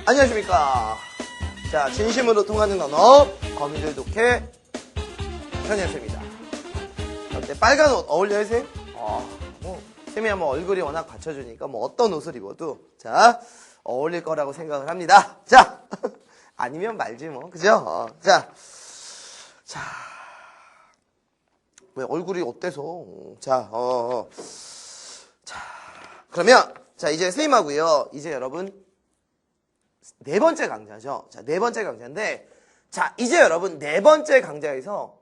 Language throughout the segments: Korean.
안녕하십니까. 자, 진심으로 통하는 언어, 거미줄 독해, 현현쌤입니다. 어때? 빨간 옷 어울려요, 쌤? 쌤이 한번 얼굴이 워낙 받쳐주니까 뭐 어떤 옷을 입어도, 자, 어울릴 거라고 생각을 합니다. 자, 아니면 말지 뭐, 그죠? 자, 왜 얼굴이 어때서? 자, 그러면, 자, 이제 쌤하고요. 이제 여러분, 네 번째 강좌죠. 자, 네 번째 강좌인데, 자, 이제 여러분, 네 번째 강좌에서,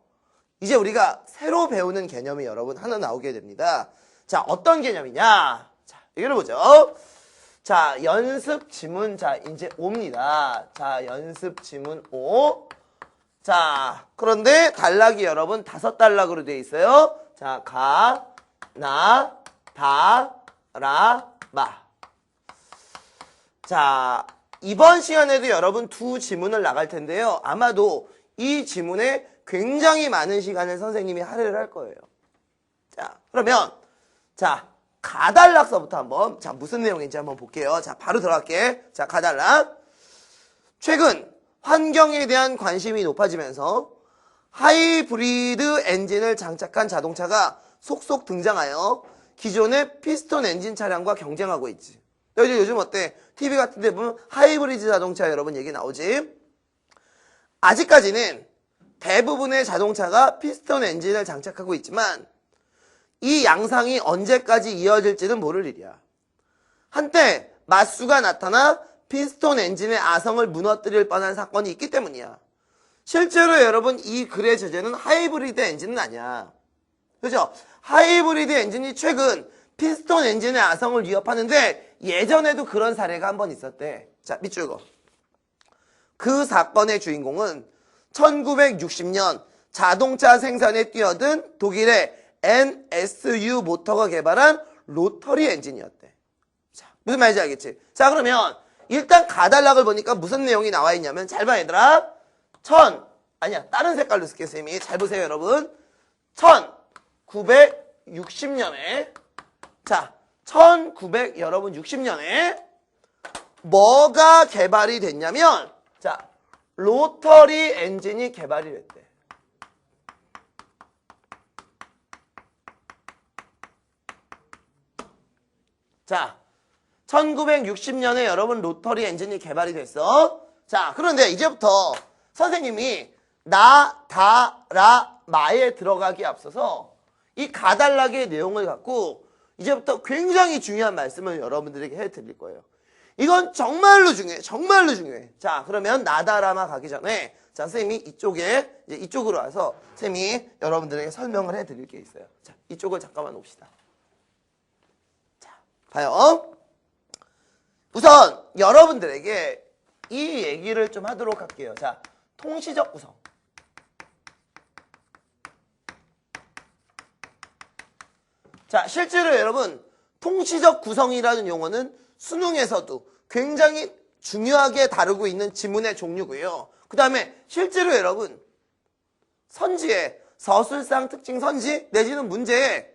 이제 우리가 새로 배우는 개념이 여러분 하나 나오게 됩니다. 자, 어떤 개념이냐? 자, 이걸 보죠. 자, 연습 지문, 자, 이제 5입니다. 자, 연습 지문 5. 자, 그런데 단락이 여러분 5단락으로 되어 있어요. 자, 가, 나, 다, 라, 마. 자, 이번 시간에도 여러분 두 지문을 나갈 텐데요. 아마도 이 지문에 굉장히 많은 시간을 선생님이 할애를 할 거예요. 자, 그러면, 자, 가단락서부터 한번, 자, 무슨 내용인지 한번 볼게요. 자, 바로 들어갈게. 자, 가단락. 최근 환경에 대한 관심이 높아지면서 하이브리드 엔진을 장착한 자동차가 속속 등장하여 기존의 피스톤 엔진 차량과 경쟁하고 있지. 요즘 어때? TV 같은 데 보면 하이브리드 자동차 여러분 얘기 나오지? 아직까지는 대부분의 자동차가 피스톤 엔진을 장착하고 있지만 이 양상이 언제까지 이어질지는 모를 일이야. 한때 마수가 나타나 피스톤 엔진의 아성을 무너뜨릴 뻔한 사건이 있기 때문이야. 실제로 여러분 이 글의 주제는 하이브리드 엔진은 아니야. 그죠? 하이브리드 엔진이 최근 피스톤 엔진의 아성을 위협하는데 예전에도 그런 사례가 한 번 있었대. 자, 밑줄 그어. 그 사건의 주인공은 1960년 자동차 생산에 뛰어든 독일의 NSU 모터가 개발한 로터리 엔진이었대. 자, 무슨 말인지 알겠지? 자, 그러면 일단 가단락을 보니까 무슨 내용이 나와 있냐면 잘 봐, 얘들아. 아니야, 다른 색깔로 쓸게, 쌤이. 잘 보세요, 여러분. 1960년에 자, 1900 60년에 뭐가 개발이 됐냐면 자, 로터리 엔진이 개발이 됐대. 자, 1960년에 여러분 로터리 엔진이 개발이 됐어. 자, 그런데 이제부터 선생님이 나, 다, 라, 마에 들어가기에 앞서서 이 가단락의 내용을 갖고 이제부터 굉장히 중요한 말씀을 여러분들에게 해드릴 거예요. 이건 정말로 중요해. 정말로 중요해. 자, 그러면 나다라마 가기 전에 자, 쌤이 이쪽으로 와서 쌤이 여러분들에게 설명을 해드릴 게 있어요. 자, 이쪽을 잠깐만 옵시다. 자, 봐요. 우선 여러분들에게 이 얘기를 좀 하도록 할게요. 자, 통시적 구성. 자, 실제로 여러분 통시적 구성이라는 용어는 수능에서도 굉장히 중요하게 다루고 있는 지문의 종류고요. 그 다음에 실제로 여러분 선지에 서술상 특징 선지 내지는 문제에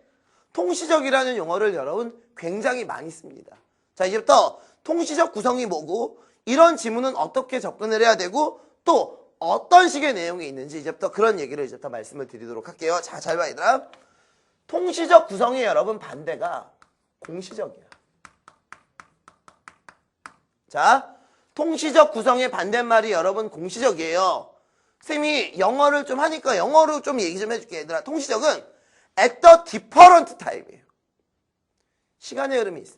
통시적이라는 용어를 여러분 굉장히 많이 씁니다. 자, 이제부터 통시적 구성이 뭐고 이런 지문은 어떻게 접근을 해야 되고 또 어떤 식의 내용이 있는지 이제부터 그런 얘기를 이제부터 말씀을 드리도록 할게요. 자, 잘 봐, 얘들아. 통시적 구성의 여러분 반대가 공시적이야. 자, 통시적 구성의 반대말이 여러분 공시적이에요. 쌤이 영어를 좀 하니까 영어로 좀 얘기 좀 해줄게. 얘들아, 통시적은 at the different time이에요. 시간의 흐름이 있어.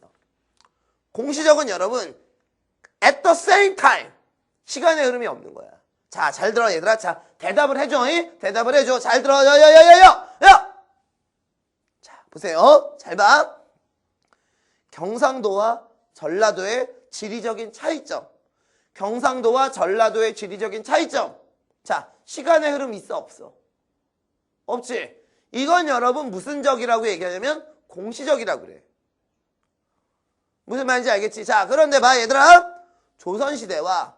공시적은 여러분 at the same time. 시간의 흐름이 없는 거야. 자, 잘 들어, 얘들아. 자, 대답을 해줘. 대답을 해줘. 잘 들어. 야! 자, 보세요. 잘 봐. 경상도와 전라도의 지리적인 차이점. 경상도와 전라도의 지리적인 차이점. 자, 시간의 흐름 있어, 없어? 없지? 이건 여러분 무슨 적이라고 얘기하냐면 공시적이라고 그래. 무슨 말인지 알겠지? 자, 그런데 봐, 얘들아. 조선시대와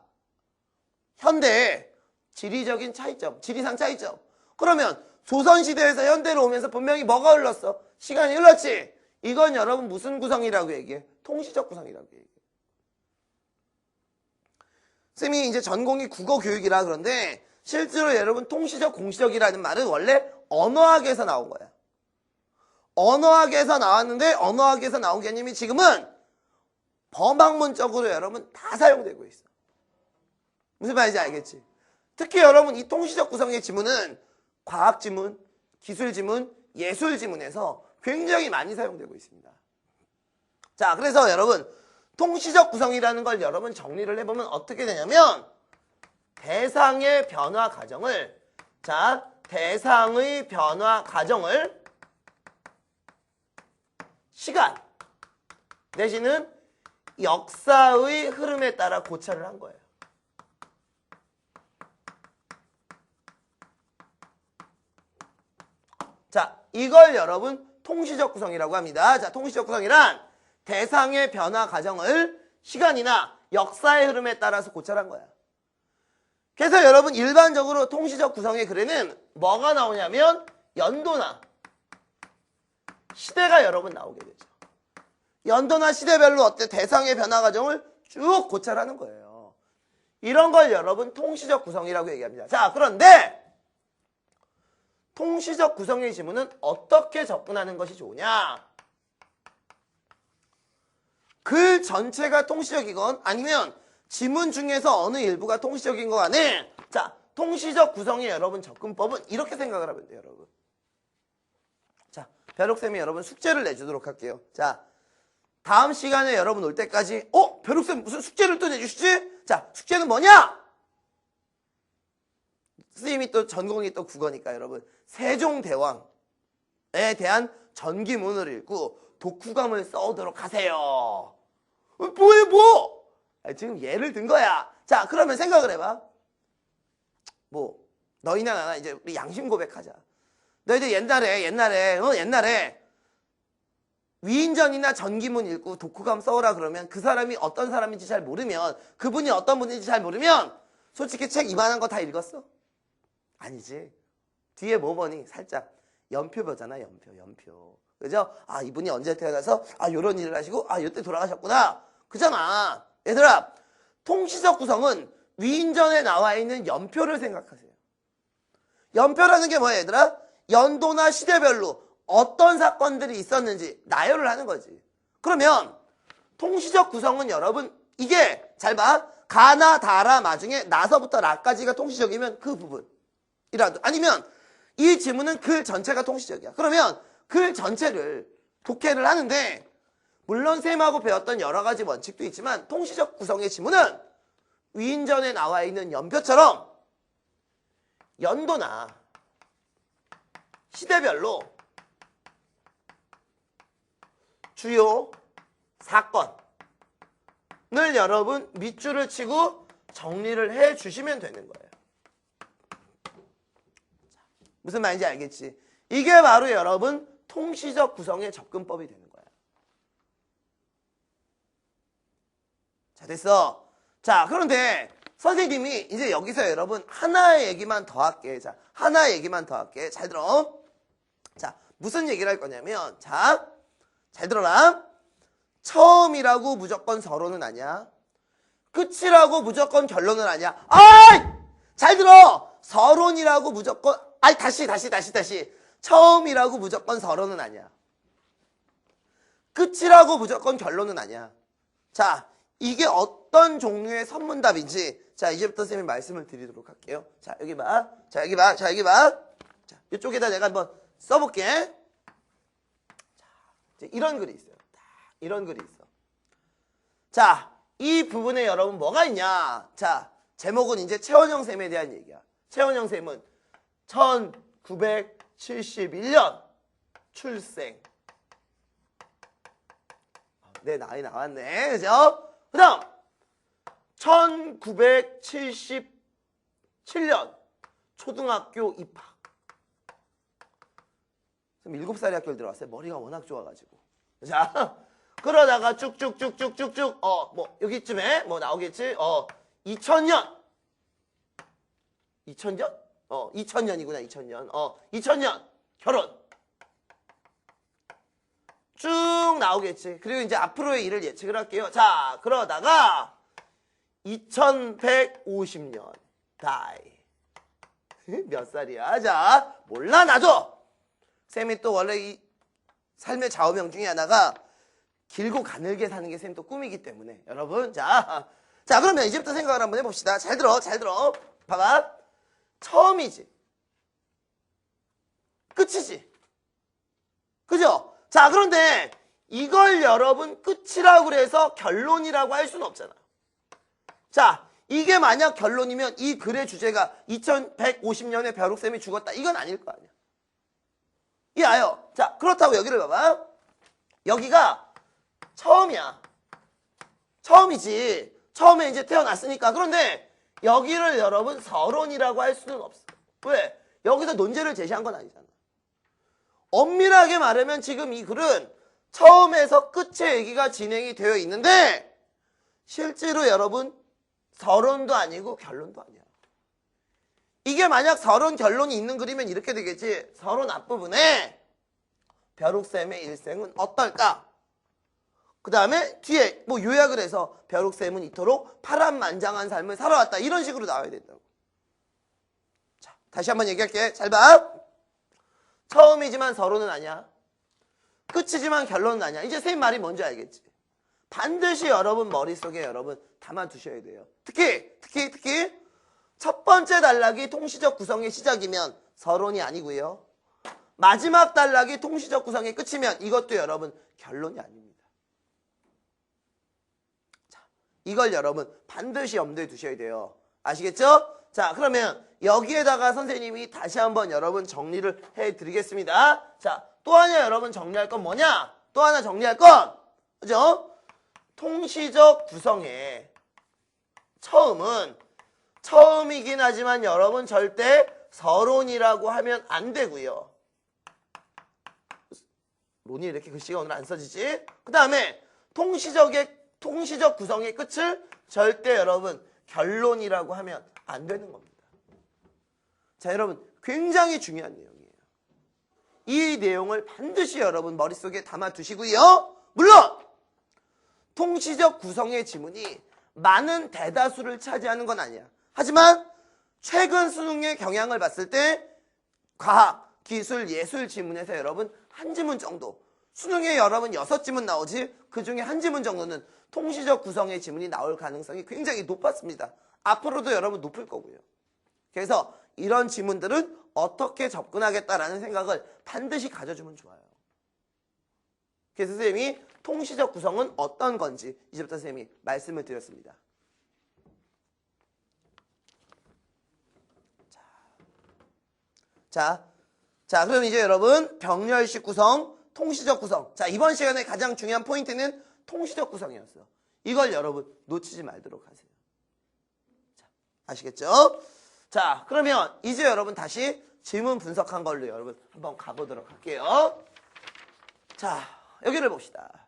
현대의 지리적인 차이점, 지리상 차이점. 그러면 조선시대에서 현대로 오면서 분명히 뭐가 흘렀어? 시간이 흘렀지? 이건 여러분 무슨 구성이라고 얘기해? 통시적 구성이라고 얘기해. 쌤이 이제 전공이 국어 교육이라 그런데 실제로 여러분 통시적 공시적이라는 말은 원래 언어학에서 나온 거야. 언어학에서 나왔는데 언어학에서 나온 개념이 지금은 범학문적으로 여러분 다 사용되고 있어. 무슨 말인지 알겠지? 특히 여러분 이 통시적 구성의 지문은 과학 지문, 기술 지문, 예술 지문에서 굉장히 많이 사용되고 있습니다. 자, 그래서 여러분 통시적 구성이라는 걸 여러분 정리를 해보면 어떻게 되냐면 대상의 변화 과정을 대상의 변화 과정을 시간 내지는 역사의 흐름에 따라 고찰을 한 거예요. 자, 이걸 여러분 통시적 구성이라고 합니다. 자, 통시적 구성이란 대상의 변화 과정을 시간이나 역사의 흐름에 따라서 고찰한 거야. 그래서 여러분 일반적으로 통시적 구성의 글에는 뭐가 나오냐면 연도나 시대가 여러분 나오게 되죠. 연도나 시대별로 어때 대상의 변화 과정을 쭉 고찰하는 거예요. 이런 걸 여러분 통시적 구성이라고 얘기합니다. 자, 그런데 통시적 구성의 지문은 어떻게 접근하는 것이 좋으냐? 글 전체가 통시적이건 아니면 지문 중에서 어느 일부가 통시적인 거 간에 자, 통시적 구성의 여러분 접근법은 이렇게 생각을 하면 돼요, 여러분. 자, 벼룩쌤이 여러분 숙제를 내주도록 할게요. 자, 다음 시간에 여러분 올 때까지 벼룩쌤 무슨 숙제를 또 내주시지? 자, 숙제는 뭐냐? 선생님이 또 전공이 또 국어니까 여러분 세종대왕에 대한 전기문을 읽고 독후감을 써오도록 하세요. 뭐해 뭐? 지금 예를 든 거야. 자, 그러면 생각을 해봐. 뭐 너희나 나나 이제 우리 양심 고백하자. 너희들 옛날에 위인전이나 전기문 읽고 독후감 써오라 그러면 그 사람이 어떤 사람인지 잘 모르면 그분이 어떤 분인지 잘 모르면 솔직히 책 이만한 거 다 읽었어? 아니지. 뒤에 뭐 보니 살짝 연표보잖아. 연표. 그죠? 아, 이분이 언제 태어나서 요런 일을 하시고 요때 돌아가셨구나. 그잖아. 얘들아, 통시적 구성은 위인전에 나와 있는 연표를 생각하세요. 연표라는 게 뭐야, 얘들아? 연도나 시대별로 어떤 사건들이 있었는지 나열을 하는 거지. 그러면 통시적 구성은 여러분 이게 잘 봐. 가나 다라 마중에 나서부터 라까지가 통시적이면 그 부분 이라도 아니면 이 지문은 글 전체가 통시적이야. 그러면 글 전체를 독해를 하는데 물론 쌤하고 배웠던 여러 가지 원칙도 있지만 통시적 구성의 지문은 위인전에 나와 있는 연표처럼 연도나 시대별로 주요 사건을 여러분 밑줄을 치고 정리를 해 주시면 되는 거예요. 무슨 말인지 알겠지? 이게 바로 여러분 통시적 구성의 접근법이 되는 거야. 자, 됐어. 자, 그런데 선생님이 이제 여기서 여러분 하나의 얘기만 더 할게. 자, 하나의 얘기만 더 할게. 잘 들어. 자, 무슨 얘기를 할 거냐면 자, 잘 들어라. 처음이라고 무조건 서론은 아니야. 끝이라고 무조건 결론은 아니야. 아이! 잘 들어. 서론이라고 무조건 다시. 처음이라고 무조건 서론은 아니야. 끝이라고 무조건 결론은 아니야. 자, 이게 어떤 종류의 선문답인지 자, 이제부터 쌤이 말씀을 드리도록 할게요. 자, 여기 봐. 자, 이쪽에다 내가 한번 써볼게. 자, 이런 글이 있어요. 이런 글이 있어. 자, 이 부분에 여러분 뭐가 있냐? 자, 제목은 이제 최원영 쌤에 대한 얘기야. 최원영 쌤은 1971년 출생. 내 나이 나왔네. 그죠? 그 다음 1977년 초등학교 입학. 7살에 학교를 들어왔어요. 머리가 워낙 좋아가지고. 자, 그러다가 쭉쭉쭉쭉쭉쭉 뭐 여기쯤에 뭐 나오겠지? 2000년 2000년이구나. 2000년 결혼 쭉 나오겠지. 그리고 이제 앞으로의 일을 예측을 할게요. 자, 그러다가 2150년. 다이. 몇 살이야? 자, 몰라, 나도! 쌤이 또 원래 이 삶의 좌우명 중에 하나가 길고 가늘게 사는 게 쌤 또 꿈이기 때문에. 여러분, 자, 그러면 이제부터 생각을 한번 해봅시다. 잘 들어. 봐봐. 처음이지. 끝이지. 그죠? 자, 그런데 이걸 여러분 끝이라고 그래서 결론이라고 할 수는 없잖아. 자, 이게 만약 결론이면 이 글의 주제가 2150년에 벼룩쌤이 죽었다. 이건 아닐 거 아니야. 이해해요? 자, 그렇다고 여기를 봐봐. 여기가 처음이야. 처음이지. 처음에 이제 태어났으니까. 그런데 여기를 여러분 서론이라고 할 수는 없어. 왜? 여기서 논제를 제시한 건 아니잖아. 엄밀하게 말하면 지금 이 글은 처음에서 끝의 얘기가 진행이 되어 있는데 실제로 여러분 서론도 아니고 결론도 아니야. 이게 만약 서론 결론이 있는 글이면 이렇게 되겠지. 서론 앞부분에 벼룩쌤의 일생은 어떨까? 그 다음에 뒤에 뭐 요약을 해서 벼룩쌤은 이토록 파란만장한 삶을 살아왔다. 이런 식으로 나와야 된다고. 자, 다시 한번 얘기할게. 잘 봐. 처음이지만 서론은 아니야. 끝이지만 결론은 아니야. 이제 선생님 말이 뭔지 알겠지? 반드시 여러분 머릿속에 여러분 담아두셔야 돼요. 특히 첫 번째 단락이 통시적 구성의 시작이면 서론이 아니고요. 마지막 단락이 통시적 구성의 끝이면 이것도 여러분 결론이 아닙니다. 자, 이걸 여러분 반드시 염두에 두셔야 돼요. 아시겠죠? 자, 그러면 여기에다가 선생님이 다시 한번 여러분 정리를 해드리겠습니다. 자, 또 하나 여러분 정리할 건 뭐냐? 또 하나 정리할 건, 그죠? 통시적 구성의 처음은 처음이긴 하지만 여러분 절대 서론이라고 하면 안 되고요. 론이 이렇게 글씨가 오늘 안 써지지? 그 다음에 통시적 구성의 끝을 절대 여러분 결론이라고 하면 안 되는 겁니다. 자, 여러분 굉장히 중요한 내용이에요. 이 내용을 반드시 여러분 머릿속에 담아두시고요. 물론 통시적 구성의 지문이 많은 대다수를 차지하는 건 아니야. 하지만 최근 수능의 경향을 봤을 때 과학, 기술, 예술 지문에서 여러분 한 지문 정도, 수능에 여러분 6지문 나오지 그 중에 한 지문 정도는 통시적 구성의 지문이 나올 가능성이 굉장히 높았습니다. 앞으로도 여러분 높을 거고요. 그래서 이런 지문들은 어떻게 접근하겠다라는 생각을 반드시 가져주면 좋아요. 그래서 선생님이 통시적 구성은 어떤 건지 이제부터 선생님이 말씀을 드렸습니다. 자, 그럼 이제 여러분 병렬식 구성, 통시적 구성. 자, 이번 시간에 가장 중요한 포인트는 통시적 구성이었어. 이걸 여러분 놓치지 말도록 하세요. 자, 아시겠죠? 자, 그러면 이제 여러분 다시 지문 분석한 걸로 여러분 한번 가보도록 할게요. 자, 여기를 봅시다.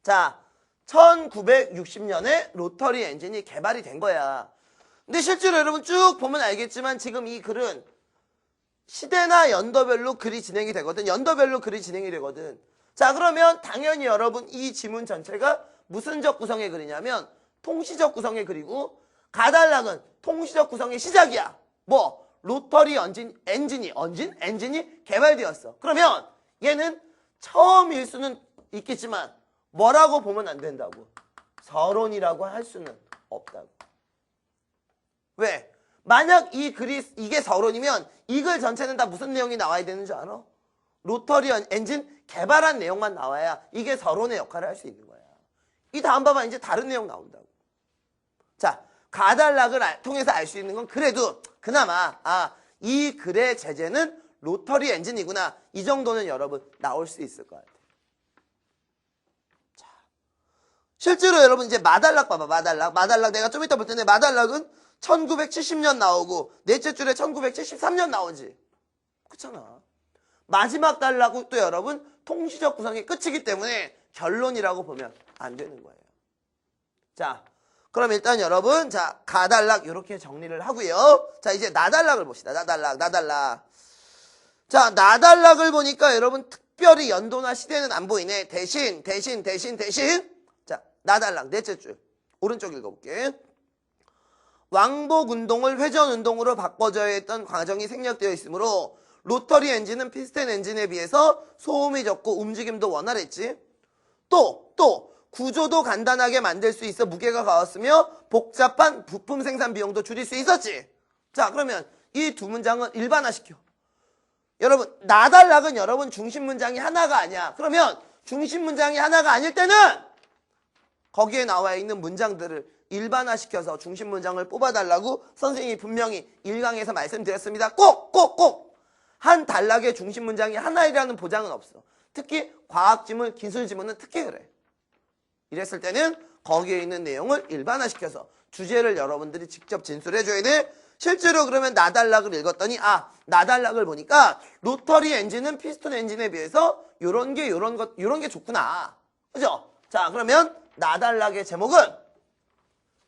자, 1960년에 로터리 엔진이 개발이 된 거야. 근데 실제로 여러분 쭉 보면 알겠지만 지금 이 글은 시대나 연도별로 글이 진행이 되거든. 연도별로 글이 진행이 되거든. 자, 그러면 당연히 여러분 이 지문 전체가 무슨적 구성의 글이냐면 통시적 구성의 글이고 가달락은 통시적 구성의 시작이야. 뭐 로터리 엔진이 개발되었어. 그러면 얘는 처음일 수는 있겠지만 뭐라고 보면 안 된다고? 서론이라고 할 수는 없다고. 왜? 만약 이 글이 이게 서론이면 이 글 전체는 다 무슨 내용이 나와야 되는 줄 알아? 로터리 엔진 개발한 내용만 나와야 이게 서론의 역할을 할 수 있는 거야. 이 다음 봐봐. 이제 다른 내용 나온다고. 자, 가달락을 통해서 알 수 있는 건 그래도 그나마 이 글의 제재는 로터리 엔진이구나. 이 정도는 여러분 나올 수 있을 것 같아요. 자, 실제로 여러분 이제 마달락 봐봐. 마달락 내가 좀 이따 볼 텐데 마달락은 1970년 나오고 넷째 줄에 1973년 나오지. 그렇잖아. 마지막 달락은 또 여러분 통시적 구성의 끝이기 때문에 결론이라고 보면 안 되는 거예요. 자, 그럼 일단 여러분 자 가달락 이렇게 정리를 하고요. 자, 이제 나달락을 봅시다. 나달락. 자, 나달락을 보니까 여러분 특별히 연도나 시대는 안 보이네. 대신 자, 나달락 넷째 줄 오른쪽 읽어볼게. 왕복 운동을 회전 운동으로 바꿔줘야 했던 과정이 생략되어 있으므로 로터리 엔진은 피스톤 엔진에 비해서 소음이 적고 움직임도 원활했지. 또 구조도 간단하게 만들 수 있어 무게가 가웠으며 복잡한 부품 생산 비용도 줄일 수 있었지. 자, 그러면 이 두 문장은 일반화시켜. 여러분, 나달락은 여러분 중심 문장이 하나가 아니야. 그러면 중심 문장이 하나가 아닐 때는 거기에 나와 있는 문장들을 일반화시켜서 중심 문장을 뽑아달라고 선생님이 분명히 1강에서 말씀드렸습니다. 꼭 한 단락의 중심 문장이 하나이라는 보장은 없어. 특히 과학 지문, 기술 지문은 특히 그래. 이랬을 때는 거기에 있는 내용을 일반화시켜서 주제를 여러분들이 직접 진술해줘야 돼. 실제로 그러면 나달락을 읽었더니 나달락을 보니까 로터리 엔진은 피스톤 엔진에 비해서 요런 게 좋구나. 그죠? 자, 그러면 나달락의 제목은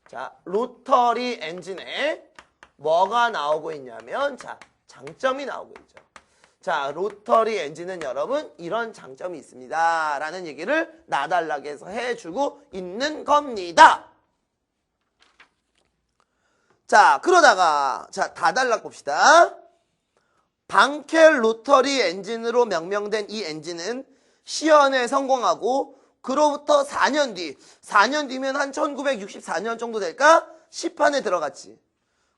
자, 로터리 엔진에 뭐가 나오고 있냐면 자, 장점이 나오고 있죠. 자, 로터리 엔진은 여러분 이런 장점이 있습니다 라는 얘기를 나달락에서 해주고 있는 겁니다. 자, 그러다가 자, 다달락 봅시다. 방켈 로터리 엔진으로 명명된 이 엔진은 시연에 성공하고 그로부터 4년 뒤면 한 1964년 정도 될까? 시판에 들어갔지.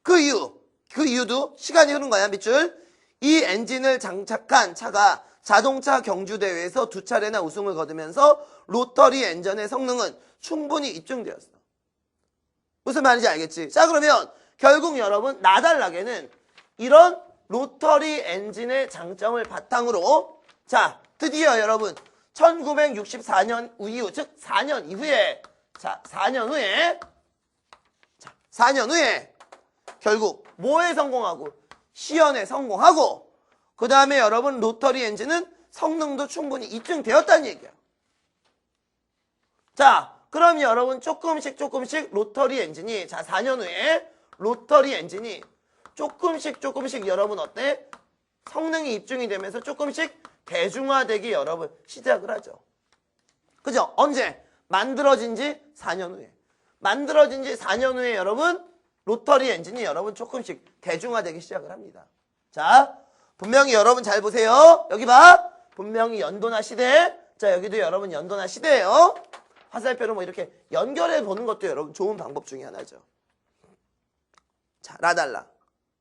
그 이유도 시간이 흐른 거야, 밑줄. 이 엔진을 장착한 차가 자동차 경주대회에서 2차례나 우승을 거두면서 로터리 엔진의 성능은 충분히 입증되었어. 무슨 말인지 알겠지? 자, 그러면 결국 여러분 나달락에는 이런 로터리 엔진의 장점을 바탕으로 자, 드디어 여러분 1964년 이후, 즉 4년 이후에 자, 4년 후에 결국 뭐에 성공하고 시연에 성공하고 그 다음에 여러분 로터리 엔진은 성능도 충분히 입증되었다는 얘기야. 자, 그럼 여러분 조금씩 로터리 엔진이 자, 4년 후에 로터리 엔진이 조금씩 여러분 어때? 성능이 입증이 되면서 조금씩 대중화되기 여러분 시작을 하죠. 그죠? 언제? 만들어진 지 4년 후에. 만들어진 지 4년 후에 여러분 로터리 엔진이 여러분 조금씩 대중화되기 시작을 합니다. 자, 분명히 여러분 잘 보세요. 여기 봐. 분명히 연도나 시대. 자, 여기도 여러분 연도나 시대예요. 화살표로 뭐 이렇게 연결해 보는 것도 여러분 좋은 방법 중에 하나죠. 자, 라달라.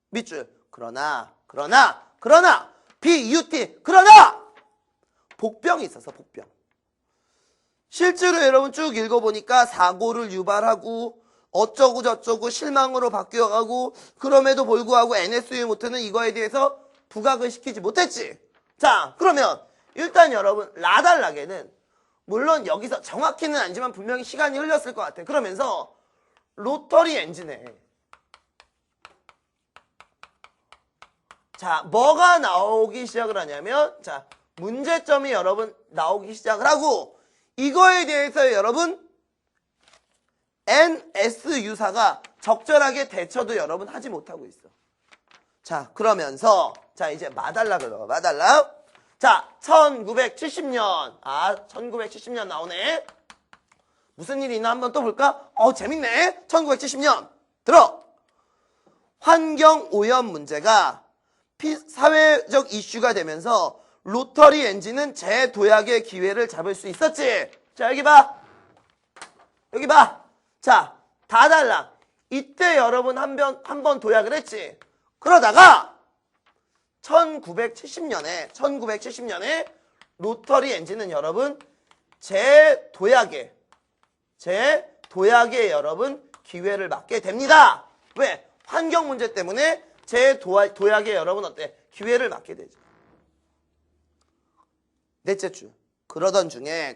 밑줄. 그러나 BUT 그러나 복병이 있어서 복병. 실제로 여러분 쭉 읽어보니까 사고를 유발하고 어쩌고 저쩌고 실망으로 바뀌어가고 그럼에도 불구하고 NSU 모터는 이거에 대해서 부각을 시키지 못했지. 자, 그러면 일단 여러분 라달락에는 물론 여기서 정확히는 아니지만 분명히 시간이 흘렸을 것 같아. 그러면서 로터리 엔진에 자, 뭐가 나오기 시작을 하냐면 자, 문제점이 여러분 나오기 시작을 하고 이거에 대해서 여러분 NSU사가 적절하게 대처도 여러분 하지 못하고 있어. 자, 그러면서 자, 이제 마달락을 넣어. 마달락. 자, 1970년. 1970년 나오네. 무슨 일이 있나 한번 또 볼까? 재밌네. 1970년. 들어. 환경 오염 문제가 사회적 이슈가 되면서 로터리 엔진은 재도약의 기회를 잡을 수 있었지. 자, 여기 봐. 여기 봐. 자, 다달락. 이때 여러분 한 번 도약을 했지. 그러다가 1970년에 로터리 엔진은 여러분 재도약의 여러분 기회를 맞게 됩니다. 왜? 환경 문제 때문에 재도약의 여러분 어때? 기회를 맞게 되죠. 넷째 주. 그러던 중에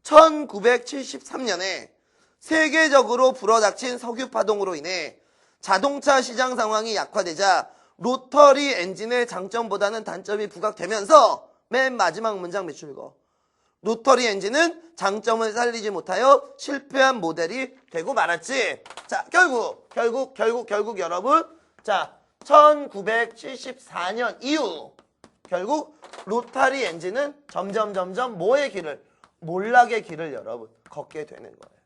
1973년에 세계적으로 불어닥친 석유 파동으로 인해 자동차 시장 상황이 약화되자 로터리 엔진의 장점보다는 단점이 부각되면서 맨 마지막 문장 밑줄 그어. 로터리 엔진은 장점을 살리지 못하여 실패한 모델이 되고 말았지. 자, 결국 여러분 자, 1974년 이후 결국 로터리 엔진은 점점 뭐의 길을? 몰락의 길을 여러분 걷게 되는 거예요.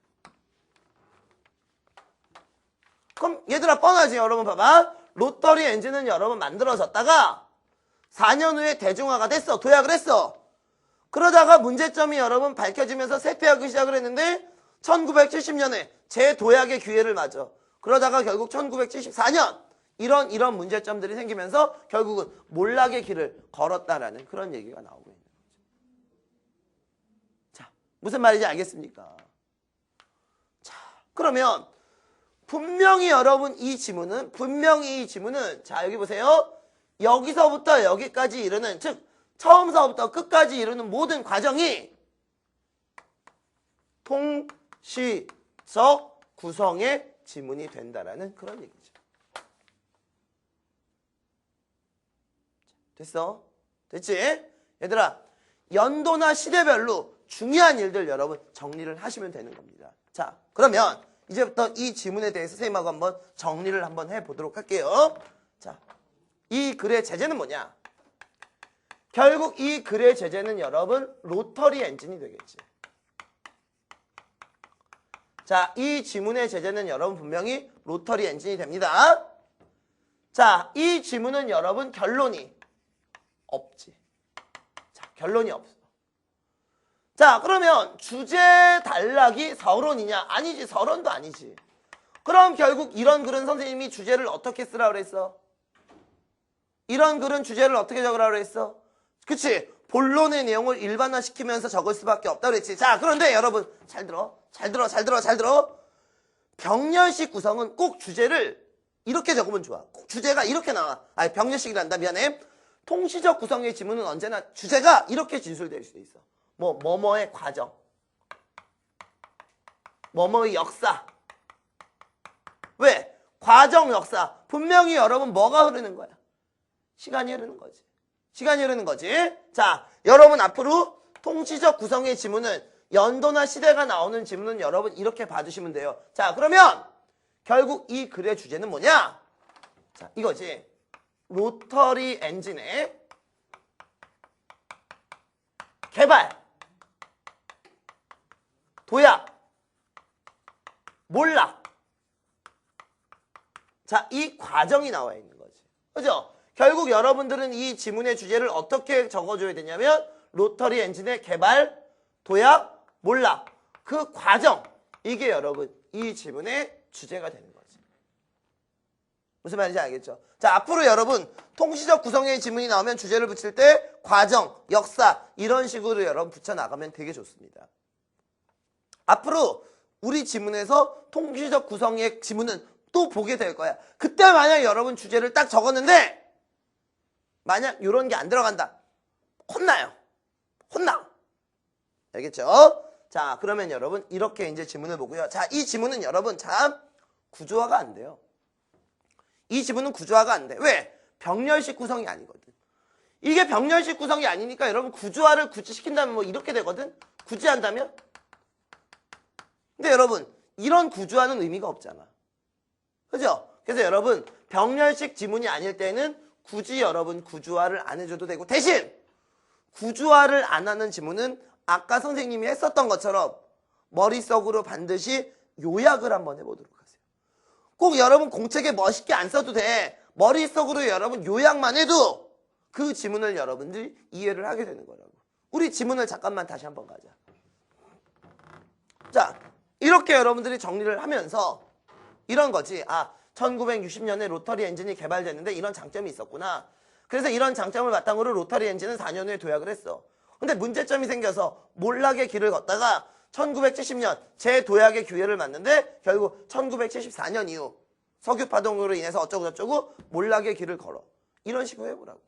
그럼 얘들아 뻔하지. 여러분 봐봐. 로터리 엔진은 여러분 만들어졌다가 4년 후에 대중화가 됐어. 도약을 했어. 그러다가 문제점이 여러분 밝혀지면서 쇠퇴하기 시작을 했는데 1970년에 재도약의 기회를 맞아. 그러다가 결국 1974년 이런 문제점들이 생기면서 결국은 몰락의 길을 걸었다라는 그런 얘기가 나오고 있는 거죠. 자, 무슨 말인지 알겠습니까? 자, 그러면 분명히 여러분 이 지문은 자, 여기 보세요. 여기서부터 여기까지 이르는, 즉 처음서부터 끝까지 이르는 모든 과정이 통시적 구성의 지문이 된다라는 그런 얘기죠. 됐어? 됐지? 얘들아, 연도나 시대별로 중요한 일들 여러분 정리를 하시면 되는 겁니다. 자, 그러면 이제부터 이 지문에 대해서 선생님하고 한번 정리를 한번 해보도록 할게요. 자, 이 글의 제재는 뭐냐? 결국 이 글의 제재는 여러분 로터리 엔진이 되겠지. 자, 이 지문의 제재는 여러분 분명히 로터리 엔진이 됩니다. 자, 이 지문은 여러분 결론이 없지. 자, 결론이 없어. 자, 그러면 주제 단락이 서론이냐? 아니지. 서론도 아니지. 그럼 결국 이런 글은 선생님이 주제를 어떻게 쓰라고 그랬어? 이런 글은 주제를 어떻게 적으라고 그랬어? 그치? 본론의 내용을 일반화시키면서 적을 수밖에 없다고 그랬지. 자, 그런데 여러분 잘 들어. 병렬식 구성은 꼭 주제를 이렇게 적으면 좋아. 꼭 주제가 이렇게 나와. 아니, 병렬식이란다. 미안해. 통시적 구성의 지문은 언제나 주제가 이렇게 진술될 수도 있어. 뭐뭐의 과정, 뭐뭐의 역사. 왜? 과정, 역사. 분명히 여러분 뭐가 흐르는 거야? 시간이 흐르는 거지. 시간이 흐르는 거지. 자, 여러분 앞으로 통시적 구성의 지문은 연도나 시대가 나오는 지문은 여러분 이렇게 봐주시면 돼요. 자, 그러면 결국 이 글의 주제는 뭐냐? 자, 이거지. 로터리 엔진의 개발, 도약, 몰락. 자, 이 과정이 나와 있는 거지. 그죠? 결국 여러분들은 이 지문의 주제를 어떻게 적어줘야 되냐면 로터리 엔진의 개발, 도약, 몰락. 그 과정. 이게 여러분 이 지문의 주제가 되는 거지. 무슨 말인지 알겠죠? 자, 앞으로 여러분 통시적 구성의 지문이 나오면 주제를 붙일 때 과정, 역사 이런 식으로 여러분 붙여나가면 되게 좋습니다. 앞으로 우리 지문에서 통시적 구성의 지문은 또 보게 될 거야. 그때 만약 여러분 주제를 딱 적었는데 만약 이런 게 안 들어간다. 혼나요. 혼나. 알겠죠? 자, 그러면 여러분 이렇게 이제 지문을 보고요. 자, 이 지문은 여러분 참 구조화가 안 돼요. 이 지문은 구조화가 안 돼. 왜? 병렬식 구성이 아니거든. 이게 병렬식 구성이 아니니까 여러분 구조화를 굳이 시킨다면 뭐 이렇게 되거든? 굳이 한다면? 근데 여러분 이런 구조화는 의미가 없잖아. 그죠? 그래서 여러분 병렬식 지문이 아닐 때는 굳이 여러분 구조화를 안 해줘도 되고 대신 구조화를 안 하는 지문은 아까 선생님이 했었던 것처럼 머릿속으로 반드시 요약을 한번 해보도록 하세요. 꼭 여러분 공책에 멋있게 안 써도 돼. 머릿속으로 여러분 요약만 해도 그 지문을 여러분들이 이해를 하게 되는 거라고. 우리 지문을 잠깐만 다시 한번 가자. 자, 이렇게 여러분들이 정리를 하면서 이런 거지. 아, 1960년에 로터리 엔진이 개발됐는데 이런 장점이 있었구나. 그래서 이런 장점을 바탕으로 로터리 엔진은 4년 후에 도약을 했어. 근데 문제점이 생겨서 몰락의 길을 걷다가 1970년 재도약의 기회를 맞는데 결국 1974년 이후 석유파동으로 인해서 어쩌고저쩌고 몰락의 길을 걸어. 이런 식으로 해보라고.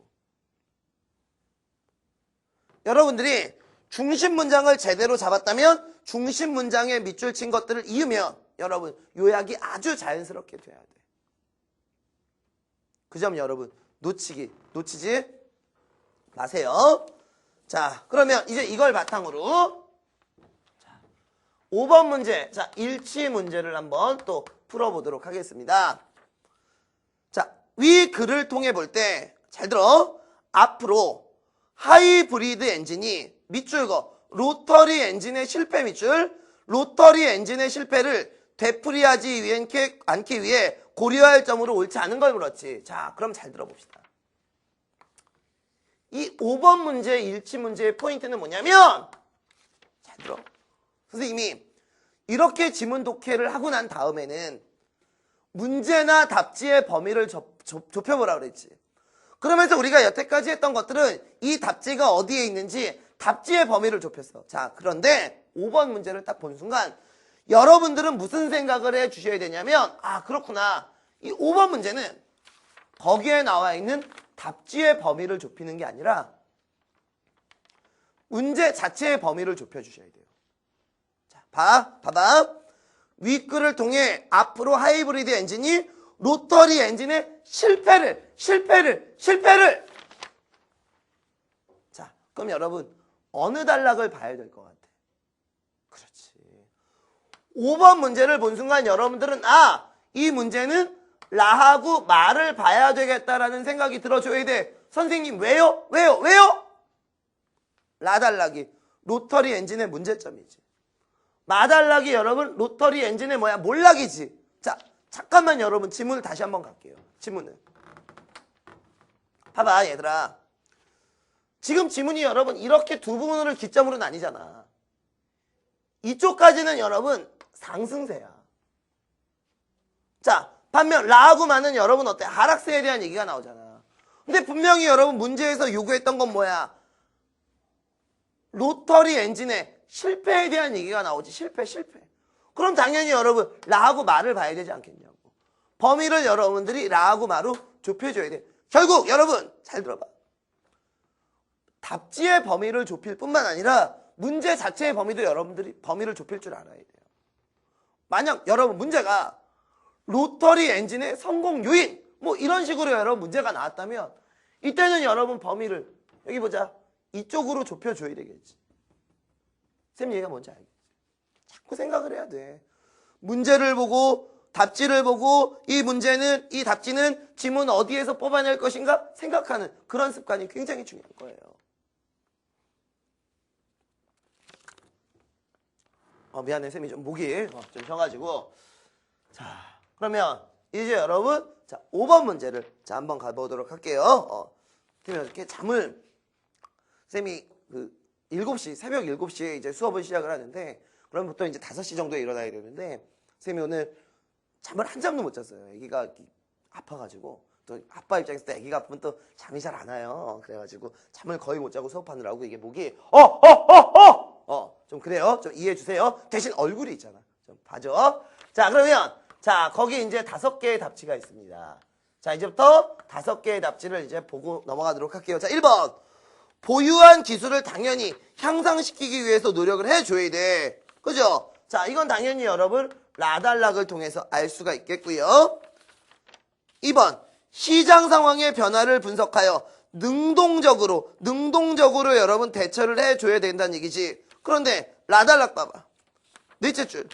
여러분들이 중심 문장을 제대로 잡았다면 중심 문장에 밑줄 친 것들을 이으면 여러분 요약이 아주 자연스럽게 돼야 돼. 그 점 여러분 놓치지 마세요. 자, 그러면 이제 이걸 바탕으로 5번 문제, 자, 일치 문제를 한번 또 풀어보도록 하겠습니다. 자, 위 글을 통해 볼 때 잘 들어. 앞으로 하이브리드 엔진이 밑줄 거 로터리 엔진의 실패 밑줄, 로터리 엔진의 실패를 되풀이하지 않기 위해 고려할 점으로 옳지 않은 걸 물었지. 자, 그럼 잘 들어봅시다. 이 5번 문제, 일치 문제의 포인트는 뭐냐면, 잘 들어. 선생님이 이렇게 지문 독해를 하고 난 다음에는 문제나 답지의 범위를 좁혀보라 그랬지. 그러면서 우리가 여태까지 했던 것들은 이 답지가 어디에 있는지 답지의 범위를 좁혔어. 자, 그런데 5번 문제를 딱 본 순간 여러분들은 무슨 생각을 해 주셔야 되냐면, 아, 그렇구나. 이 5번 문제는 거기에 나와 있는 답지의 범위를 좁히는 게 아니라 문제 자체의 범위를 좁혀 주셔야 돼요. 자, 봐봐. 윗글을 통해 앞으로 하이브리드 엔진이 로터리 엔진의 실패를. 자, 그럼 여러분 어느 단락을 봐야 될 것 같아? 그렇지. 5번 문제를 본 순간 여러분들은 이 문제는 라하고 말을 봐야 되겠다라는 생각이 들어줘야 돼. 선생님 왜요? 라 단락이 로터리 엔진의 문제점이지. 마 단락이 여러분 로터리 엔진의 뭐야? 몰락이지. 자, 잠깐만 여러분 지문을 다시 한번 갈게요. 지문을. 봐봐 얘들아. 지금 지문이 여러분 이렇게 두 부분을 기점으로 나뉘잖아. 이쪽까지는 여러분 상승세야. 자, 반면 라하고 마는 여러분 어때? 하락세에 대한 얘기가 나오잖아. 근데 분명히 여러분 문제에서 요구했던 건 뭐야? 로터리 엔진의 실패에 대한 얘기가 나오지. 실패. 그럼 당연히 여러분 라하고 마를 봐야 되지 않겠냐고. 범위를 여러분들이 라하고 마로 좁혀줘야 돼. 결국 여러분 잘 들어봐. 답지의 범위를 좁힐 뿐만 아니라 문제 자체의 범위도 여러분들이 범위를 좁힐 줄 알아야 돼요. 만약 여러분 문제가 로터리 엔진의 성공 요인 뭐 이런 식으로 여러분 문제가 나왔다면 이때는 여러분 범위를 여기 보자. 이쪽으로 좁혀줘야 되겠지. 쌤 얘기가 뭔지 알겠지? 자꾸 생각을 해야 돼. 문제를 보고 답지를 보고 이 답지는 지문 어디에서 뽑아낼 것인가 생각하는 그런 습관이 굉장히 중요한 거예요. 미안해 쌤이 좀 목이 좀 쉬어가지고. 자, 그러면 이제 여러분 5번 문제를 한번 가보도록 할게요. 이렇게 쌤이 7시, 새벽 7시에 이제 수업을 시작을 하는데, 그럼 보통 이제 5시 정도에 일어나야 되는데, 쌤이 오늘 잠을 한 잠도 못 잤어요. 아기가 아파가지고. 또 아빠 입장에서 또 아기가 아프면 또 잠이 잘 안 와요. 그래가지고 잠을 거의 못 자고 수업하느라고 이게 목이, 좀 그래요. 좀 이해해 주세요. 대신 얼굴이 있잖아. 좀 봐줘. 자, 그러면, 거기 이제 5개의 답지가 있습니다. 자, 이제부터 5개의 답지를 이제 보고 넘어가도록 할게요. 자, 1번. 보유한 기술을 당연히 향상시키기 위해서 노력을 해줘야 돼. 그죠? 자, 이건 당연히 여러분 라단락을 통해서 알 수가 있겠고요. 2번. 시장 상황의 변화를 분석하여 능동적으로 여러분 대처를 해줘야 된다는 얘기지. 그런데 라단락 봐봐. 넷째 줄.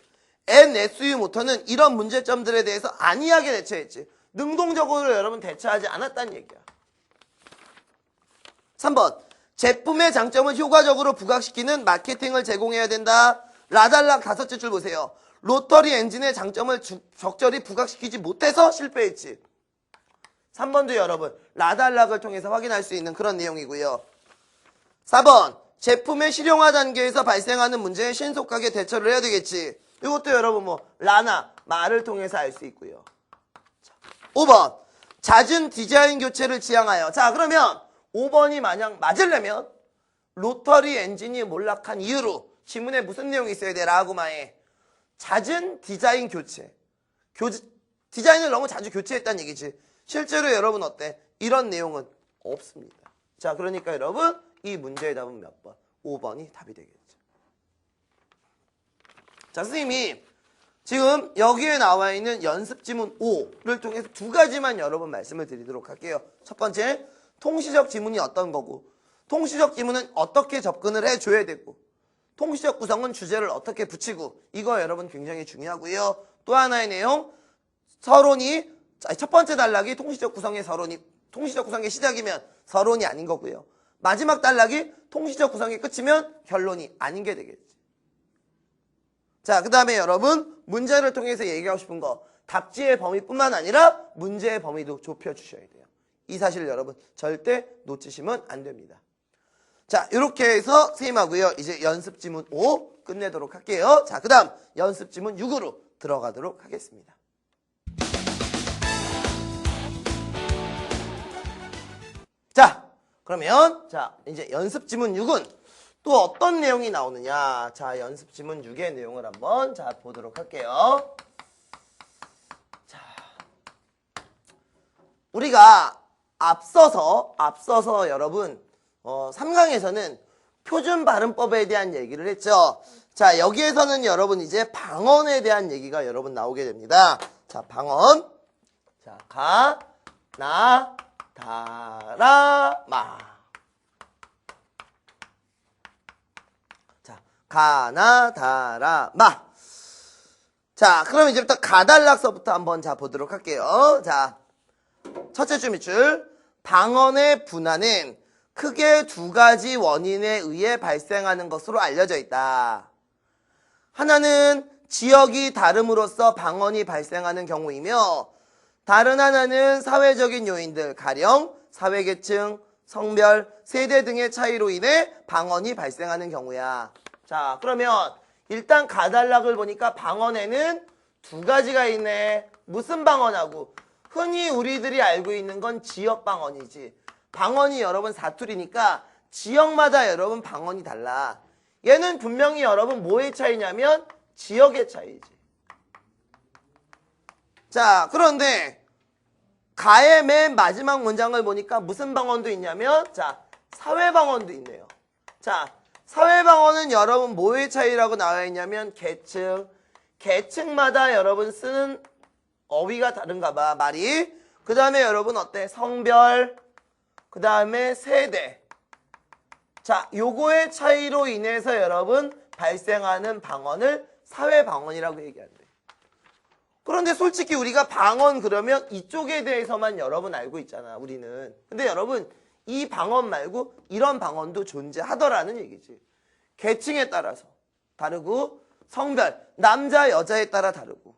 NSU 모터는 이런 문제점들에 대해서 안이하게 대처했지. 능동적으로 여러분 대처하지 않았다는 얘기야. 3번. 제품의 장점을 효과적으로 부각시키는 마케팅을 제공해야 된다. 라달락 5째 줄 보세요. 로터리 엔진의 장점을 적절히 부각시키지 못해서 실패했지. 3번도 여러분 라달락을 통해서 확인할 수 있는 그런 내용이고요. 4번. 제품의 실용화 단계에서 발생하는 문제에 신속하게 대처를 해야 되겠지. 이것도 여러분 라나 마를 통해서 알 수 있고요. 5번. 잦은 디자인 교체를 지향하여. 자, 그러면 5번이 만약 맞으려면 로터리 엔진이 몰락한 이유로 지문에 무슨 내용이 있어야 돼? 라고마에 잦은 디자인 교체. 디자인을 너무 자주 교체했다는 얘기지. 실제로 여러분 어때? 이런 내용은 없습니다. 자, 그러니까 여러분 이 문제의 답은 몇 번? 5번이 답이 되겠죠. 자, 선생님이 지금 여기에 나와 있는 연습 지문 5를 통해서 2가지만 여러분 말씀을 드리도록 할게요. 첫 번째, 통시적 지문이 어떤 거고, 통시적 지문은 어떻게 접근을 해줘야 되고, 통시적 구성은 주제를 어떻게 붙이고, 이거 여러분 굉장히 중요하고요. 또 하나의 내용, 서론이, 첫 번째 단락이 통시적 구성의 시작이면 서론이 아닌 거고요. 마지막 단락이 통시적 구성의 끝이면 결론이 아닌 게 되겠지. 자, 그 다음에 여러분 문제를 통해서 얘기하고 싶은 거 답지의 범위뿐만 아니라 문제의 범위도 좁혀주셔야 돼요. 이 사실 여러분 절대 놓치시면 안 됩니다. 자, 이렇게 해서 선생님하고요 이제 연습지문 5 끝내도록 할게요. 자, 그 다음 연습지문 6으로 들어가도록 하겠습니다. 자, 그러면 자 이제 연습지문 6은 또 어떤 내용이 나오느냐. 자, 연습지문 6의 내용을 한번 자 보도록 할게요. 자, 우리가 앞서서 여러분 3강에서는 표준 발음법에 대한 얘기를 했죠. 자, 여기에서는 여러분 이제 방언에 대한 얘기가 여러분 나오게 됩니다. 자, 방언. 자, 가, 나, 다, 라, 마. 자, 가, 나, 다, 라, 마. 자, 그럼 이제부터 가달락서부터 한번 자 보도록 할게요. 자, 첫째 줄 밑줄. 방언의 분화는 크게 두 가지 원인에 의해 발생하는 것으로 알려져 있다. 하나는 지역이 다름으로써 방언이 발생하는 경우이며 다른 하나는 사회적인 요인들, 가령 사회계층, 성별, 세대 등의 차이로 인해 방언이 발생하는 경우야. 자, 그러면 일단 가달락을 보니까 방언에는 두 가지가 있네. 무슨 방언하고? 흔히 우리들이 알고 있는 건 지역 방언이지. 방언이 여러분 사투리니까 지역마다 여러분 방언이 달라. 얘는 분명히 여러분 뭐의 차이냐면 지역의 차이지. 자, 그런데 가의 맨 마지막 문장을 보니까 무슨 방언도 있냐면 자, 사회방언도 있네요. 자, 사회방언은 여러분 뭐의 차이라고 나와 있냐면 계층마다 여러분 쓰는 어휘가 다른가 봐, 말이. 그 다음에 여러분 어때? 성별, 그 다음에 세대. 자, 요거의 차이로 인해서 여러분 발생하는 방언을 사회방언이라고 얘기한대. 그런데 솔직히 우리가 방언 그러면 이쪽에 대해서만 여러분 알고 있잖아, 우리는. 근데 여러분 이 방언 말고 이런 방언도 존재하더라는 얘기지. 계층에 따라서 다르고 성별, 남자 여자에 따라 다르고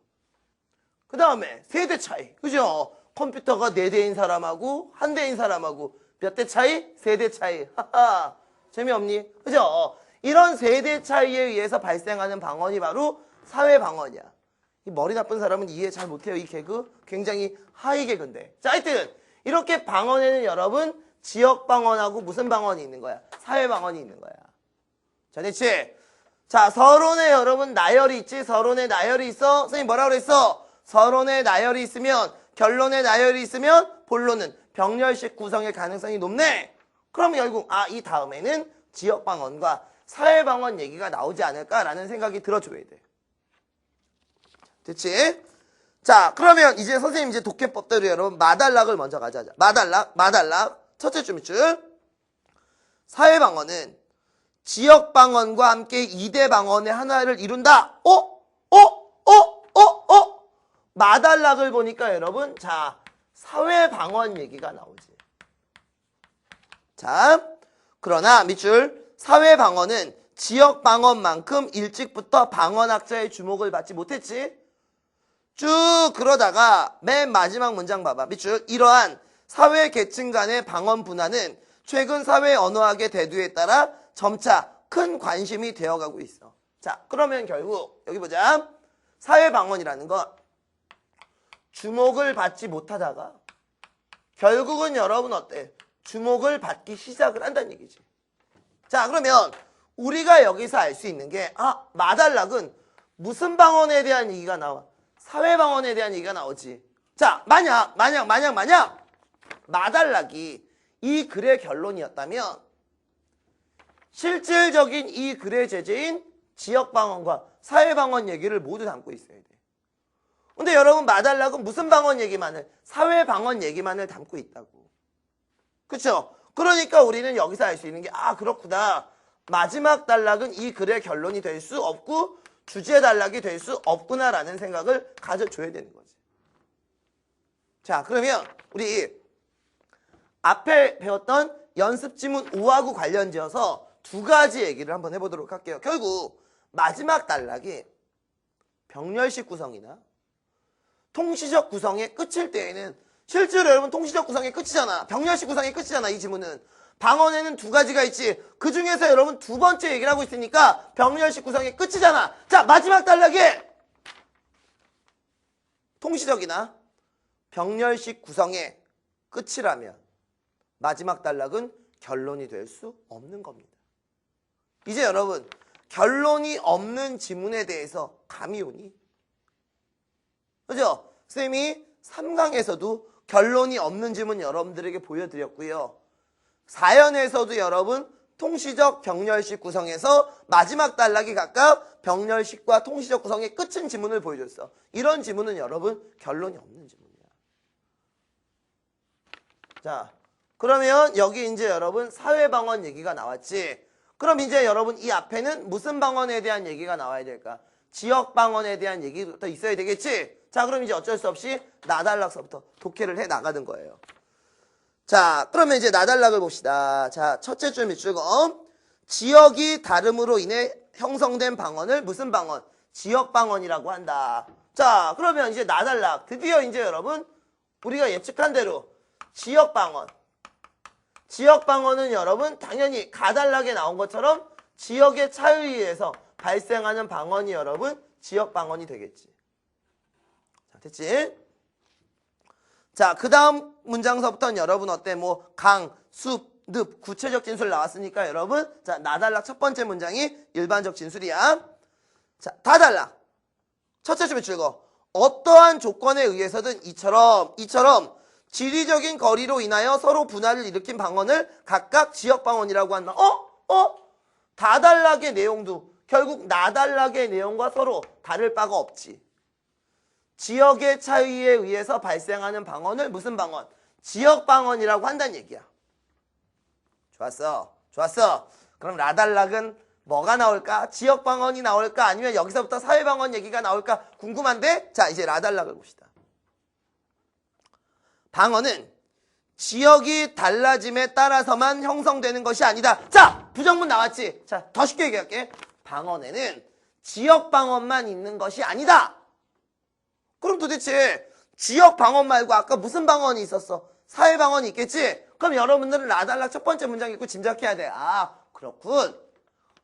그 다음에 세대 차이, 그죠? 컴퓨터가 4대인 사람하고 1대인 사람하고 몇 대 차이? 세대 차이. 하하, 재미없니? 그죠? 이런 세대 차이에 의해서 발생하는 방언이 바로 사회방언이야. 이 머리 나쁜 사람은 이해 잘 못해요. 이 개그 굉장히 하이 개그인데. 자, 하여튼 이렇게 방언에는 여러분 지역 방언하고 무슨 방언이 있는 거야? 사회 방언이 있는 거야. 자, 됐지? 자, 서론에 여러분 나열이 있지? 서론에 나열이 있어? 선생님 뭐라 그랬어? 서론에 나열이 있으면, 결론에 나열이 있으면 본론은 병렬식 구성의 가능성이 높네. 그럼 결국 이 다음에는 지역 방언과 사회 방언 얘기가 나오지 않을까라는 생각이 들어줘야 돼. 됐지? 자, 그러면 이제 선생님 이제 독해법대로 여러분 마달락을 먼저 가져가자. 마달락. 첫째 줄 밑줄. 사회 방언은 지역 방언과 함께 2대 방언의 하나를 이룬다. 마달락을 보니까 여러분, 자, 사회 방언 얘기가 나오지. 자, 그러나 밑줄. 사회 방언은 지역 방언만큼 일찍부터 방언학자의 주목을 받지 못했지. 쭉 그러다가 맨 마지막 문장 봐봐. 밑줄. 이러한 사회 계층 간의 방언 분화는 최근 사회 언어학의 대두에 따라 점차 큰 관심이 되어가고 있어. 자, 그러면 결국 여기 보자. 사회 방언이라는 건 주목을 받지 못하다가 결국은 여러분 어때? 주목을 받기 시작을 한다는 얘기지. 자, 그러면 우리가 여기서 알 수 있는 게 마달락은 무슨 방언에 대한 얘기가 나와? 사회 방언에 대한 얘기가 나오지. 자, 만약 마달락이 이 글의 결론이었다면 실질적인 이 글의 제재인 지역 방언과 사회 방언 얘기를 모두 담고 있어야 돼. 근데 여러분 마달락은 무슨 방언 얘기만을? 사회 방언 얘기만을 담고 있다고. 그쵸? 그러니까 우리는 여기서 알 수 있는 게 그렇구나. 마지막 단락은 이 글의 결론이 될 수 없고 주제 단락이 될 수 없구나라는 생각을 가져줘야 되는 거지. 자, 그러면 우리 앞에 배웠던 연습지문 5하고 관련지어서 두 가지 얘기를 한번 해보도록 할게요. 결국 마지막 단락이 병렬식 구성이나 통시적 구성의 끝일 때에는 실제로 여러분 통시적 구성의 끝이잖아. 병렬식 구성의 끝이잖아. 이 지문은. 방언에는 두 가지가 있지. 그 중에서 여러분 두 번째 얘기를 하고 있으니까 병렬식 구성의 끝이잖아. 자, 마지막 단락이 통시적이나 병렬식 구성의 끝이라면 마지막 단락은 결론이 될 수 없는 겁니다. 이제 여러분 결론이 없는 지문에 대해서 감이 오니? 그죠? 쌤이 3강에서도 결론이 없는 지문 여러분들에게 보여드렸고요. 4연에서도 여러분 통시적 병렬식 구성에서 마지막 단락이 각각 병렬식과 통시적 구성의 끝인 지문을 보여줬어. 이런 지문은 여러분 결론이 없는 지문이야. 자, 그러면 여기 이제 여러분 사회방언 얘기가 나왔지. 그럼 이제 여러분 이 앞에는 무슨 방언에 대한 얘기가 나와야 될까? 지역방언에 대한 얘기부터 있어야 되겠지? 자, 그럼 이제 어쩔 수 없이 나달락서부터 독해를 해 나가는 거예요. 자, 그러면 이제 나달락을 봅시다. 자, 첫째 줄 밑줄검. 지역이 다름으로 인해 형성된 방언을 무슨 방언? 지역방언이라고 한다. 자, 그러면 이제 나달락. 드디어 이제 여러분 우리가 예측한 대로 지역방언. 지역방언은 여러분 당연히 가달락에 나온 것처럼 지역의 차이에 의해서 발생하는 방언이 여러분 지역방언이 되겠지. 자, 됐지? 자, 그 다음 문장서부터는 여러분 어때? 뭐 강, 숲, 늪, 구체적 진술 나왔으니까 여러분 자, 나달락 첫 번째 문장이 일반적 진술이야. 자, 다달락. 첫째 줄 줄거. 어떠한 조건에 의해서든 이처럼 지리적인 거리로 인하여 서로 분할을 일으킨 방언을 각각 지역방언이라고 한다. 다달락의 내용도 결국 나달락의 내용과 서로 다를 바가 없지. 지역의 차이에 의해서 발생하는 방언을 무슨 방언? 지역방언이라고 한다는 얘기야. 좋았어. 그럼 나달락은 뭐가 나올까? 지역방언이 나올까? 아니면 여기서부터 사회방언 얘기가 나올까? 궁금한데? 자, 이제 나달락을 봅시다. 방언은 지역이 달라짐에 따라서만 형성되는 것이 아니다. 자, 부정문 나왔지? 자, 더 쉽게 얘기할게. 방언에는 지역 방언만 있는 것이 아니다. 그럼 도대체 지역 방언 말고 아까 무슨 방언이 있었어? 사회 방언이 있겠지? 그럼 여러분들은 라달락 첫 번째 문장 읽고 짐작해야 돼. 아, 그렇군.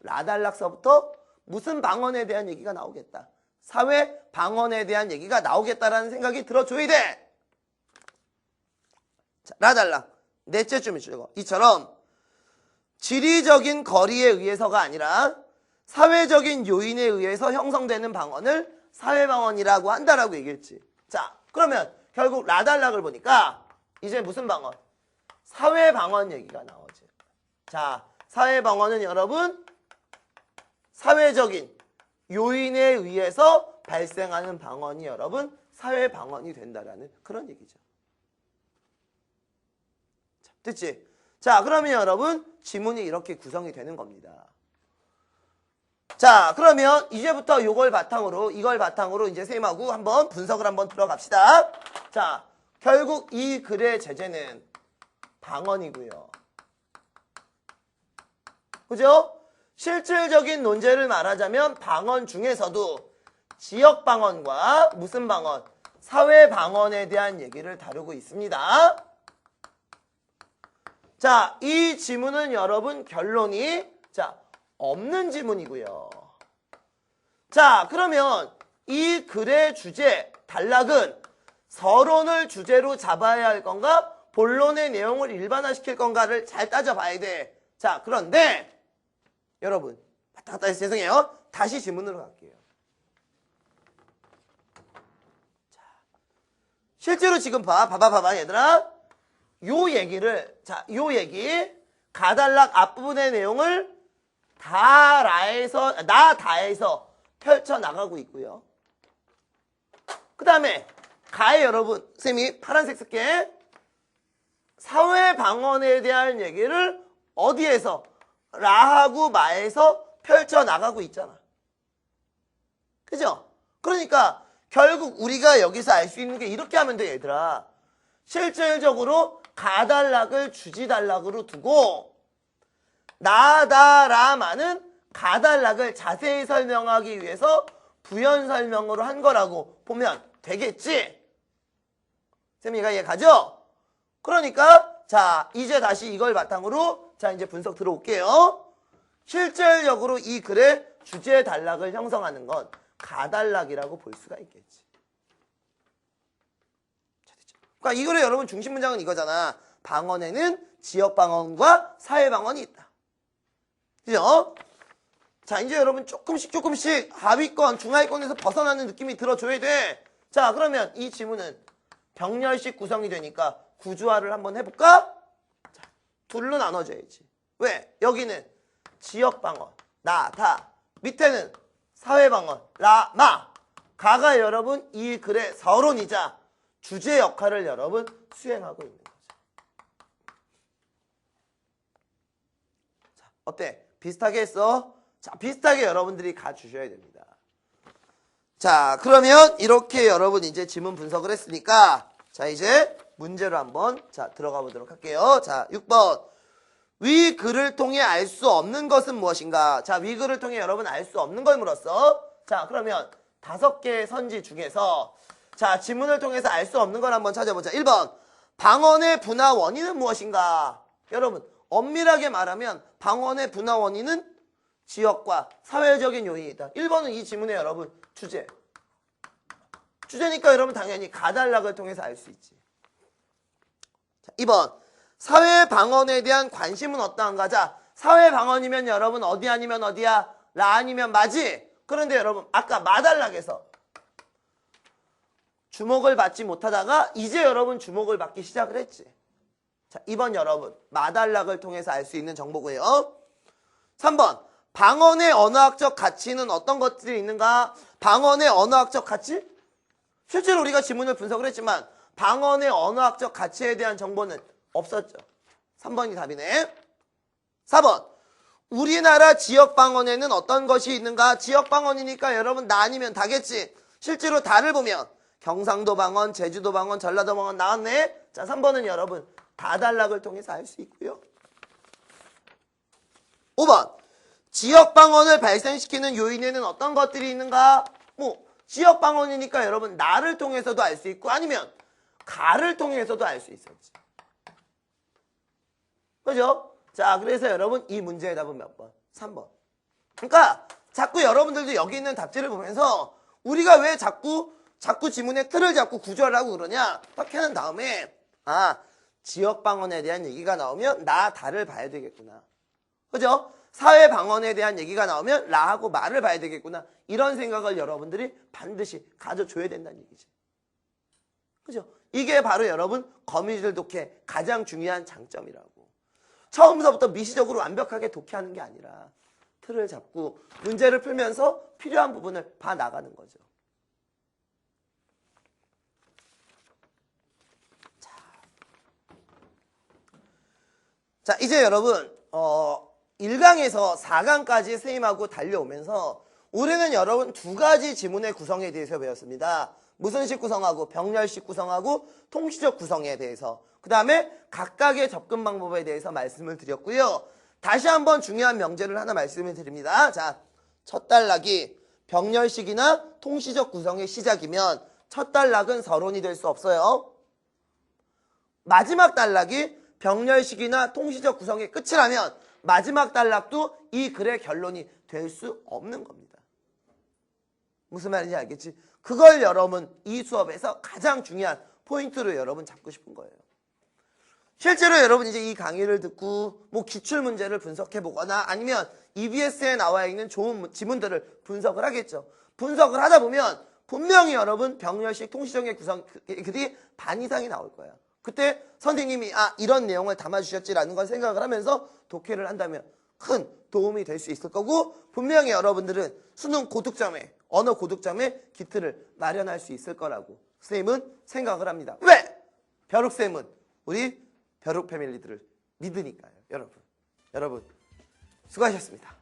라달락서부터 무슨 방언에 대한 얘기가 나오겠다. 사회 방언에 대한 얘기가 나오겠다라는 생각이 들어줘야 돼. 자, 라달락 넷째 줄 밑줄거. 이처럼 지리적인 거리에 의해서가 아니라 사회적인 요인에 의해서 형성되는 방언을 사회방언이라고 한다라고 얘기했지. 자, 그러면 결국 라달락을 보니까 이제 무슨 방언? 사회방언 얘기가 나오지. 자, 사회방언은 여러분 사회적인 요인에 의해서 발생하는 방언이 여러분 사회방언이 된다라는 그런 얘기죠. 자, 됐지? 자, 그러면 여러분 지문이 이렇게 구성이 되는 겁니다. 자, 그러면 이제부터 이걸 바탕으로 이제 쌤하고 한번 분석을 한번 들어갑시다. 자, 결국 이 글의 제재는 방언이고요. 그죠? 실질적인 논제를 말하자면 방언 중에서도 지역 방언과 무슨 방언? 사회 방언에 대한 얘기를 다루고 있습니다. 자, 이 지문은 여러분 결론이 없는 지문이고요. 자, 그러면 이 글의 주제, 단락은 서론을 주제로 잡아야 할 건가? 본론의 내용을 일반화시킬 건가를 잘 따져봐야 돼. 자, 그런데 여러분 왔다 갔다 해서 죄송해요. 다시 지문으로 갈게요. 자, 실제로 지금 봐봐 얘들아. 요 얘기 가달락 앞부분의 내용을 다에서 펼쳐나가고 있고요. 그 다음에 가에 여러분 쌤이 파란색 쓸게. 사회방언에 대한 얘기를 어디에서? 라하고 마에서 펼쳐나가고 있잖아. 그죠? 그러니까 결국 우리가 여기서 알 수 있는 게 이렇게 하면 돼 얘들아. 실질적으로 가달락을 주지달락으로 두고 나다라마는 가달락을 자세히 설명하기 위해서 부연 설명으로 한 거라고 보면 되겠지? 쌤이가 이해가죠? 그러니까 자 이제 다시 이걸 바탕으로 자 이제 분석 들어올게요. 실질적으로 이 글의 주제 단락을 형성하는 건 가단락이라고 볼 수가 있겠지. 그러니까 이 글의 여러분 중심 문장은 이거잖아. 방언에는 지역 방언과 사회 방언이 있다. 그죠? 자 이제 여러분 조금씩 하위권, 중하위권에서 벗어나는 느낌이 들어줘야 돼. 자 그러면 이 지문은 병렬식 구성이 되니까 구조화를 한번 해볼까? 자, 둘로 나눠줘야지. 왜? 여기는 지역 방언, 나, 다. 밑에는 사회 방언, 라, 마. 가가 여러분 이 글의 서론이자 주제 역할을 여러분 수행하고 있는 거죠. 자, 어때? 비슷하게 했어? 자, 비슷하게 여러분들이 가주셔야 됩니다. 자, 그러면 이렇게 여러분 이제 지문 분석을 했으니까 자, 이제 문제로 한번 자, 들어가 보도록 할게요. 자, 6번. 위 글을 통해 알 수 없는 것은 무엇인가? 자, 위 글을 통해 여러분 알 수 없는 걸 물었어. 자, 그러면 5개의 선지 중에서 자, 지문을 통해서 알 수 없는 걸 한번 찾아보자. 1번. 방언의 분화 원인은 무엇인가? 여러분, 엄밀하게 말하면 방언의 분화 원인은 지역과 사회적인 요인이다. 1번은 이 지문의 여러분 주제. 주제니까 여러분 당연히 가단락을 통해서 알 수 있지. 자, 2번. 사회 방언에 대한 관심은 어떠한가? 자, 사회 방언이면 여러분 어디 아니면 어디야? 라 아니면 마지? 그런데 여러분 아까 마단락에서 주목을 받지 못하다가 이제 여러분 주목을 받기 시작을 했지. 자, 2번 여러분 마단락을 통해서 알 수 있는 정보고요. 3번. 방언의 언어학적 가치는 어떤 것들이 있는가? 방언의 언어학적 가치? 실제로 우리가 지문을 분석을 했지만 방언의 언어학적 가치에 대한 정보는 없었죠. 3번이 답이네. 4번. 우리나라 지역 방언에는 어떤 것이 있는가? 지역 방언이니까 여러분 나 아니면 다겠지. 실제로 다를 보면 경상도 방언, 제주도 방언, 전라도 방언 나왔네. 자, 3번은 여러분 다단락을 통해서 알 수 있고요. 5번. 지역 방언을 발생시키는 요인에는 어떤 것들이 있는가? 뭐 지역 방언이니까 여러분 나를 통해서도 알 수 있고 아니면 가를 통해서도 알 수 있었지. 그죠? 자, 그래서 여러분 이 문제의 답은 몇 번? 3번. 그러니까 자꾸 여러분들도 여기 있는 답지를 보면서 우리가 왜 자꾸 지문의 틀을 잡고 구조하라고 그러냐? 딱 해놓은 다음에 아, 지역 방언에 대한 얘기가 나오면 나, 다를 봐야 되겠구나. 그죠? 사회 방언에 대한 얘기가 나오면 라하고 마를 봐야 되겠구나. 이런 생각을 여러분들이 반드시 가져줘야 된다는 얘기지. 그죠? 이게 바로 여러분 거미줄 독해 가장 중요한 장점이라고. 처음서부터 미시적으로 완벽하게 독해하는 게 아니라 틀을 잡고 문제를 풀면서 필요한 부분을 봐 나가는 거죠. 자, 이제 여러분 1강에서 4강까지 선생님하고 달려오면서 올해는 여러분 2가지 지문의 구성에 대해서 배웠습니다. 무슨 식 구성하고 병렬식 구성하고 통시적 구성에 대해서 그 다음에 각각의 접근 방법에 대해서 말씀을 드렸고요. 다시 한번 중요한 명제를 하나 말씀을 드립니다. 자, 첫 단락이 병렬식이나 통시적 구성의 시작이면 첫 단락은 서론이 될 수 없어요. 마지막 단락이 병렬식이나 통시적 구성의 끝이라면 마지막 단락도 이 글의 결론이 될 수 없는 겁니다. 무슨 말인지 알겠지? 그걸 여러분 이 수업에서 가장 중요한 포인트로 여러분 잡고 싶은 거예요. 실제로 여러분 이제 이 강의를 듣고 뭐 기출문제를 분석해 보거나 아니면 EBS에 나와 있는 좋은 지문들을 분석을 하겠죠. 분석을 하다 보면 분명히 여러분 병렬식 통시적의 구성들이 반 이상이 나올 거야. 그때 선생님이 이런 내용을 담아주셨지라는 걸 생각을 하면서 독해를 한다면 큰 도움이 될 수 있을 거고 분명히 여러분들은 수능 고득점에 언어 고득점에 기틀을 마련할 수 있을 거라고 선생님은 생각을 합니다. 왜? 벼룩쌤은 우리 벼룩 패밀리들을 믿으니까요. 여러분 수고하셨습니다.